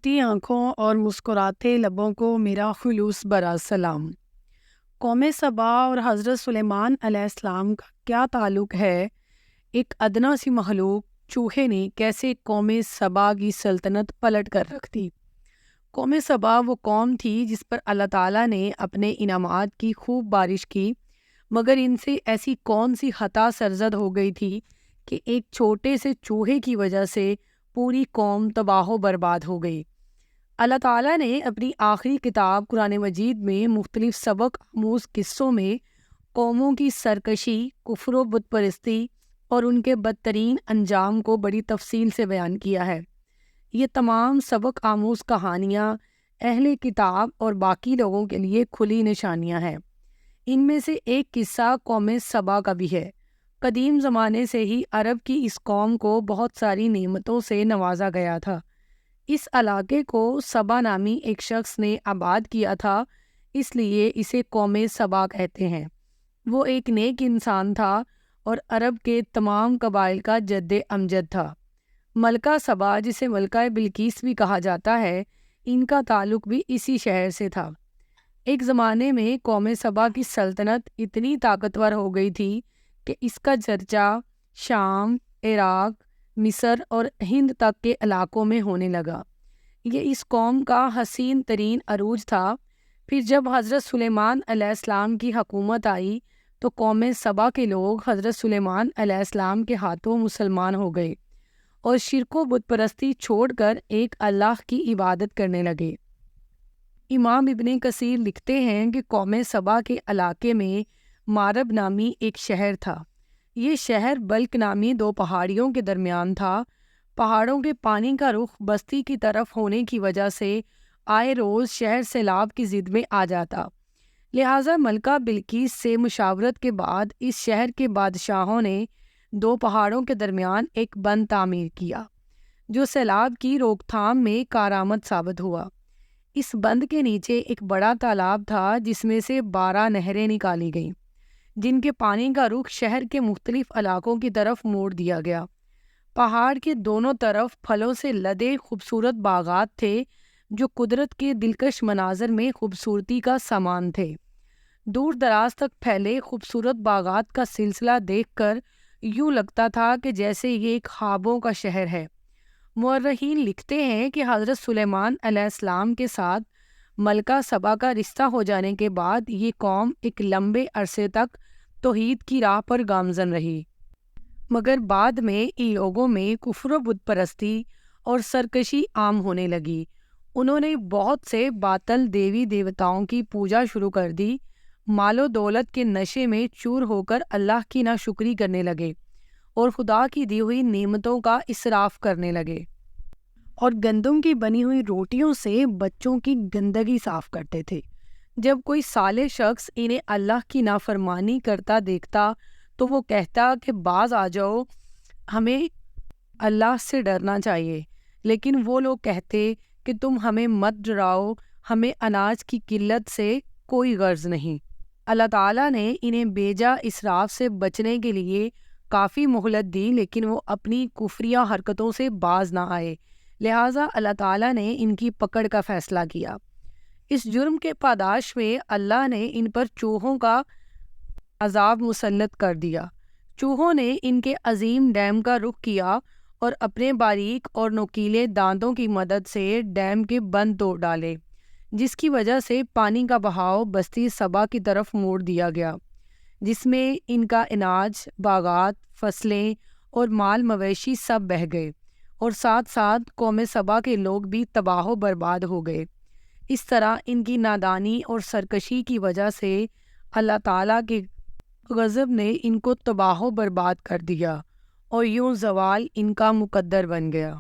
تی آنکھوں اور مسکراتے لبوں کو میرا خلوص برا سلام۔ قوم سبا اور حضرت سلیمان علیہ السلام کا کیا تعلق ہے؟ ایک ادنا سی مخلوق چوہے نے کیسے قوم سبا کی سلطنت پلٹ کر رکھ دی؟ قوم سبا وہ قوم تھی جس پر اللہ تعالیٰ نے اپنے انعامات کی خوب بارش کی، مگر ان سے ایسی کون سی خطا سرزد ہو گئی تھی کہ ایک چھوٹے سے چوہے کی وجہ سے پوری قوم تباہ و برباد ہو گئی۔ اللہ تعالیٰ نے اپنی آخری کتاب قرآن مجید میں مختلف سبق آموز قصوں میں قوموں کی سرکشی، کفر و بت پرستی اور ان کے بدترین انجام کو بڑی تفصیل سے بیان کیا ہے۔ یہ تمام سبق آموز کہانیاں اہل کتاب اور باقی لوگوں کے لیے کھلی نشانیاں ہیں۔ ان میں سے ایک قصہ قوم سبا کا بھی ہے۔ قدیم زمانے سے ہی عرب کی اس قوم کو بہت ساری نعمتوں سے نوازا گیا تھا۔ اس علاقے کو سبا نامی ایک شخص نے آباد کیا تھا، اس لیے اسے قوم سبا کہتے ہیں۔ وہ ایک نیک انسان تھا اور عرب کے تمام قبائل کا جد امجد تھا۔ ملکہ سبا، جسے ملکہ بلقیس بھی کہا جاتا ہے، ان کا تعلق بھی اسی شہر سے تھا۔ ایک زمانے میں قوم سبا کی سلطنت اتنی طاقتور ہو گئی تھی کہ اس کا چرچا شام، عراق، مصر اور ہند تک کے علاقوں میں ہونے لگا۔ یہ اس قوم کا حسین ترین عروج تھا۔ پھر جب حضرت سلیمان علیہ السلام کی حکومت آئی تو قوم سبا کے لوگ حضرت سلیمان علیہ السلام کے ہاتھوں مسلمان ہو گئے اور شرک و بت پرستی چھوڑ کر ایک اللہ کی عبادت کرنے لگے۔ امام ابن کثیر لکھتے ہیں کہ قوم سبا کے علاقے میں مارب نامی ایک شہر تھا۔ یہ شہر بلک نامی دو پہاڑیوں کے درمیان تھا۔ پہاڑوں کے پانی کا رخ بستی کی طرف ہونے کی وجہ سے آئے روز شہر سیلاب کی زد میں آ جاتا، لہٰذا ملکہ بلقیس سے مشاورت کے بعد اس شہر کے بادشاہوں نے دو پہاڑوں کے درمیان ایک بند تعمیر کیا، جو سیلاب کی روک تھام میں کارآمد ثابت ہوا۔ اس بند کے نیچے ایک بڑا تالاب تھا جس میں سے 12 نہریں نکالی گئیں، جن کے پانی کا رخ شہر کے مختلف علاقوں کی طرف موڑ دیا گیا۔ پہاڑ کے دونوں طرف پھلوں سے لدے خوبصورت باغات تھے جو قدرت کے دلکش مناظر میں خوبصورتی کا سامان تھے۔ دور دراز تک پھیلے خوبصورت باغات کا سلسلہ دیکھ کر یوں لگتا تھا کہ جیسے یہ ایک خوابوں کا شہر ہے۔ مورخین لکھتے ہیں کہ حضرت سلیمان علیہ السلام کے ساتھ ملکہ سبا کا رشتہ ہو جانے کے بعد یہ قوم ایک لمبے عرصے تک توحید کی راہ پر گامزن رہی، مگر بعد میں ان لوگوں میں کفر و بت پرستی اور سرکشی عام ہونے لگی۔ انہوں نے بہت سے باطل دیوی دیوتاؤں کی پوجا شروع کر دی، مال و دولت کے نشے میں چور ہو کر اللہ کی ناشکری کرنے لگے اور خدا کی دی ہوئی نعمتوں کا اسراف کرنے لگے، اور گندم کی بنی ہوئی روٹیوں سے بچوں کی گندگی صاف کرتے تھے۔ جب کوئی صالح شخص انہیں اللہ کی نافرمانی کرتا دیکھتا تو وہ کہتا کہ باز آ جاؤ، ہمیں اللہ سے ڈرنا چاہیے، لیکن وہ لوگ کہتے کہ تم ہمیں مت ڈراؤ، ہمیں اناج کی قلت سے کوئی غرض نہیں۔ اللہ تعالیٰ نے انہیں بیجا اسراف سے بچنے کے لیے کافی مہلت دی، لیکن وہ اپنی کفریہ حرکتوں سے باز نہ آئے، لہٰذا اللہ تعالیٰ نے ان کی پکڑ کا فیصلہ کیا۔ اس جرم کے پاداش میں اللہ نے ان پر چوہوں کا عذاب مسلط کر دیا۔ چوہوں نے ان کے عظیم ڈیم کا رخ کیا اور اپنے باریک اور نوکیلے دانتوں کی مدد سے ڈیم کے بند توڑ ڈالے، جس کی وجہ سے پانی کا بہاؤ بستی سبا کی طرف موڑ دیا گیا، جس میں ان کا اناج، باغات، فصلیں اور مال مویشی سب بہہ گئے، اور ساتھ ساتھ قوم سبا کے لوگ بھی تباہ و برباد ہو گئے۔ اس طرح ان کی نادانی اور سرکشی کی وجہ سے اللہ تعالیٰ کے غضب نے ان کو تباہ و برباد کر دیا، اور یوں زوال ان کا مقدر بن گیا۔